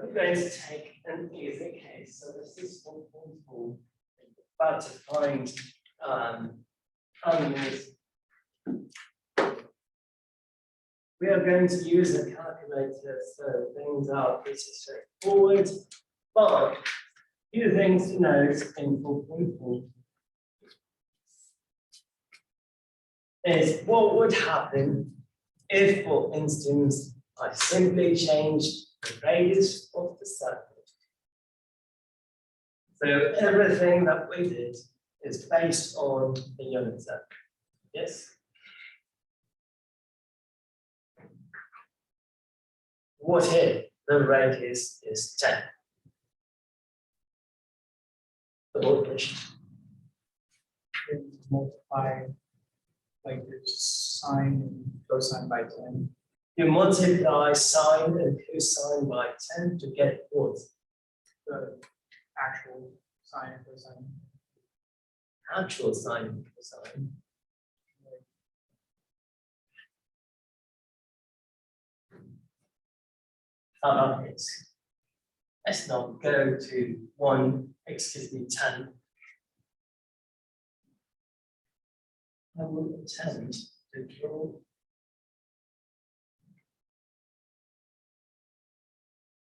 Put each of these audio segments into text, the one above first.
I'm going to take an easy case. So this is 1.4. About to find angles. We are going to use a calculator, so things are pretty straightforward. But a few things to note in 4.4 is what would happen if, for instance, I simply changed the radius of the circle. So everything that we did is based on the unit circle. Yes? What if the radius is 10? The whole question. Multiply like the sine and cosine by 10. You multiply sine and cosine by 10 to get what? The actual sine and cosine. Actual sine and cosine. How about this? Let's not go to 10. I will attempt to draw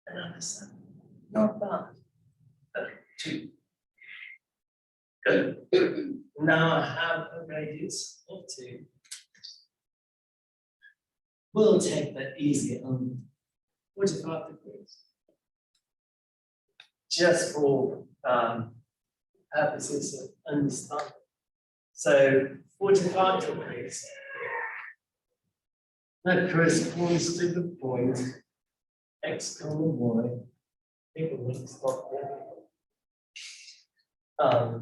another side. Not bad. Okay, 2. Good. Now I have a radius of 2. We'll take the easy 45 degrees. Just for purposes of understanding. So 45 degrees. That corresponds to the point x, y. People will stop there.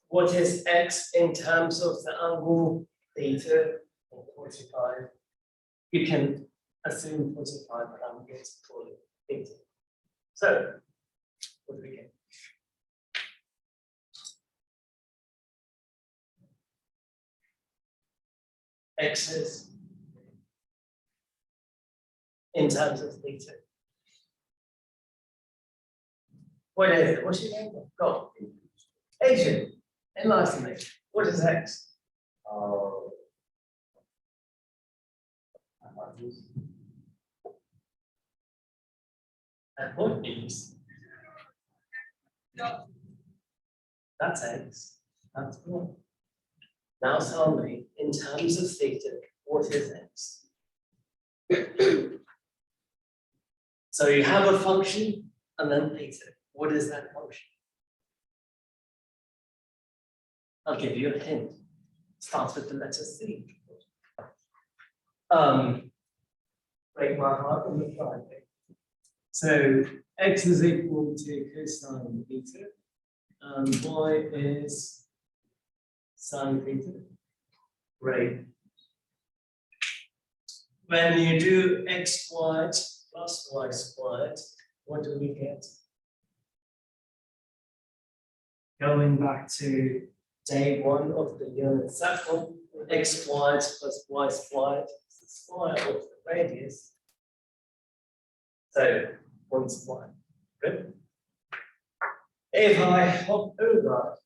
What is x in terms of the angle theta or 45? You can assume 45, but I'm going to call it theta. So, what do we get? X is in terms of theta. What is it? What's your name? Go on. Adrian, enlighten me. What is x? And what is? That's x. That's 1. Now tell me, in terms of theta, what is x? So you have a function and then theta. What is that function? I'll give you a hint. Starts with the letter C. Break my heart on the Friday. So x is equal to cosine theta, and y is sine theta. Great. When you do x squared plus y squared, what do we get? Going back to day 1 of the unit circle, x squared plus y squared is the square of the radius. So 1 squared. Good. If I hop over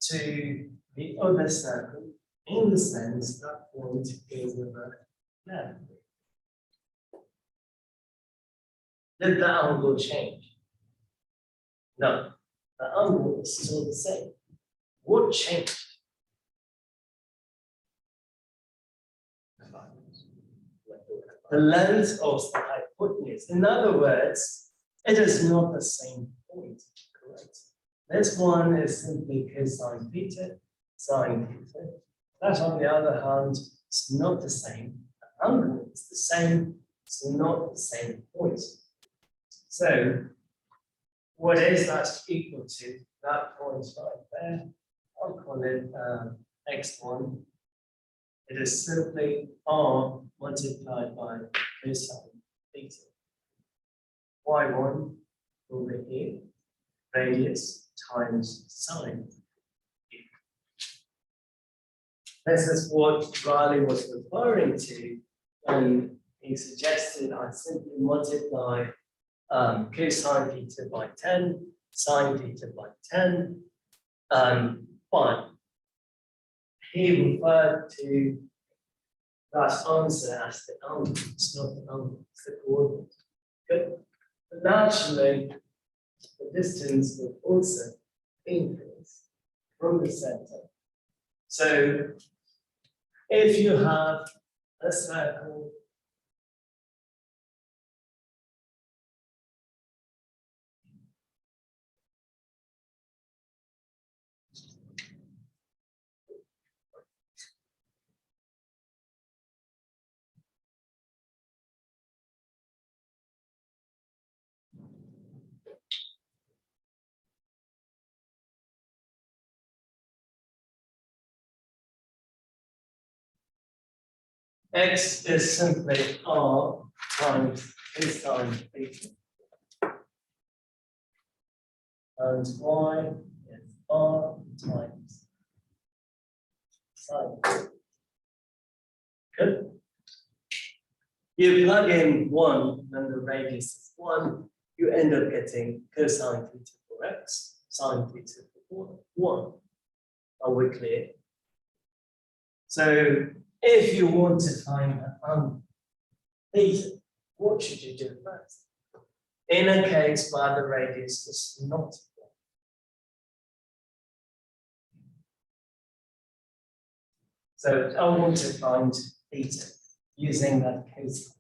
to the other circle, in the sense that point is over there. Did the angle change? No, the angle is still the same. What changed? The length of the hypotenuse. In other words, it is not the same point, correct? This one is simply cosine theta, sine theta. That, on the other hand, is not the same. The angle is the same, it's not the same point. So, what is that equal to? That point right there, I'll call it x1. It is simply r multiplied by cosine theta. y1 over here, radius times sine. This is what Riley was referring to when he suggested I simply multiply cosine theta by 10, sine theta by 10. But he referred to that answer as the angle. It's not the angle, it's the coordinate. Good. But naturally, the distance will also increase from the center. So if you have a circle x is simply r times cosine theta. And y is r times sine theta. Good. You plug in 1, then the radius is 1, you end up getting cosine theta for x, sine theta for 1. Are we clear? So if you want to find theta, what should you do first? In a case where the radius is not 1. So I want to find theta using that cosine.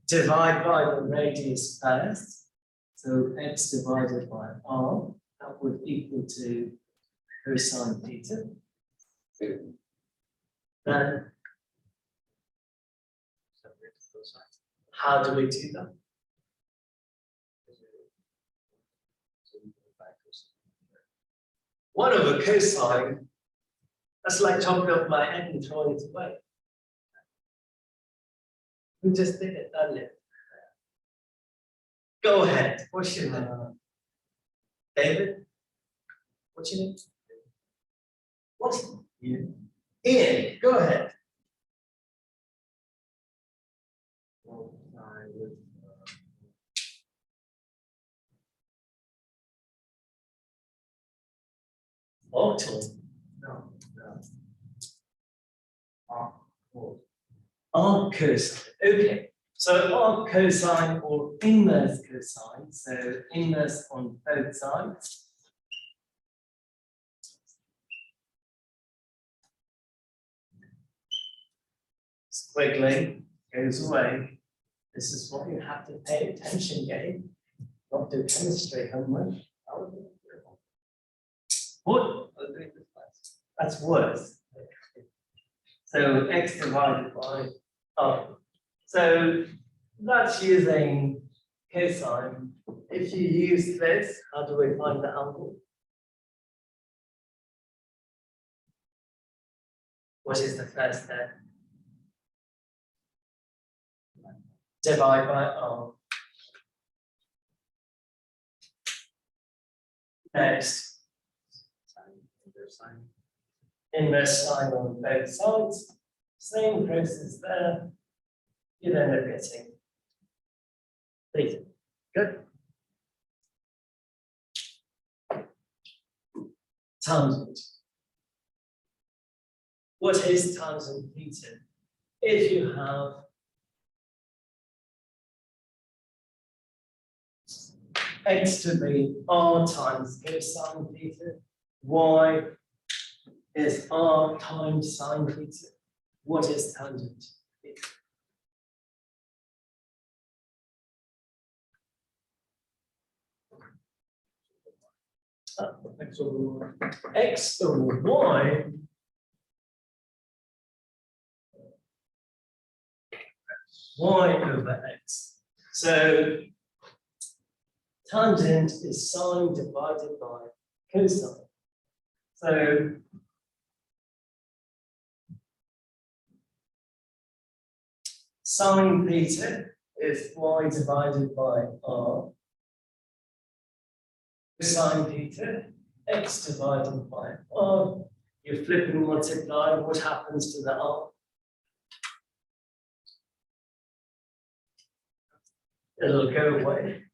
Divide by the radius first. So x divided by r, that would equal to cosine theta. Then, how do we do that? One over cosine, that's like chopping up my head and throwing it away. We just did it, didn't it? Go ahead. What's your name? David? What's your name? What's Ian? Ian, go ahead. Octal? No. Arc cosine. Okay. So arc cosine or inverse cosine. So inverse on both sides. Squiggling goes away. This is what you have to pay attention, Gabe. Not do chemistry homework. What? That's worse. So x divided by r. So that's using cosine. If you use this, how do we find the angle? What is the first step? Divide by r. Next. Inverse sine on both sides. Same process there. You end up getting theta. Good. Tangent. What is tangent theta? If you have x to be r times cosine theta, y is r times sine theta. What is tangent theta? X over y. X over y. Y over x. So tangent is sine divided by cosine. So sine theta is y divided by r. Sine theta, x divided by r. You flip and multiply, what happens to the arm? It'll go away.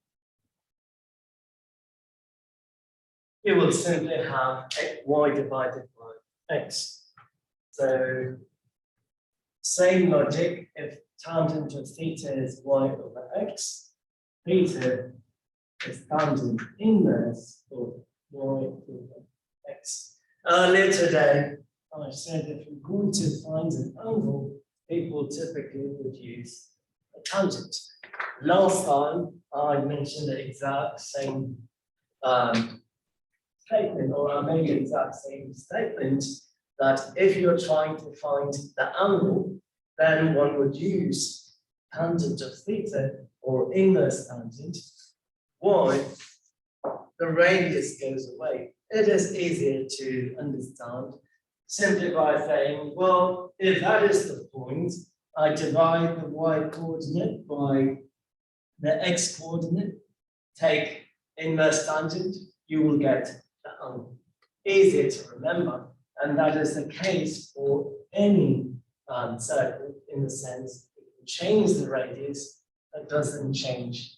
You will simply have y divided by x. So, same logic, if tangent of theta is y over x, theta is tangent inverse of y over x. Earlier today, I said if you're going to find an angle, people typically would use a tangent. Last time, I mentioned the exact same statement, or I made the exact same statement, that if you're trying to find the angle, then one would use tangent of theta or inverse tangent. Why? The radius goes away. It is easier to understand simply by saying, well, if that is the point, I divide the y coordinate by the x coordinate, take inverse tangent, you will get the angle. Easier to remember, and that is the case for any circle, in the sense if you change the radius, that doesn't change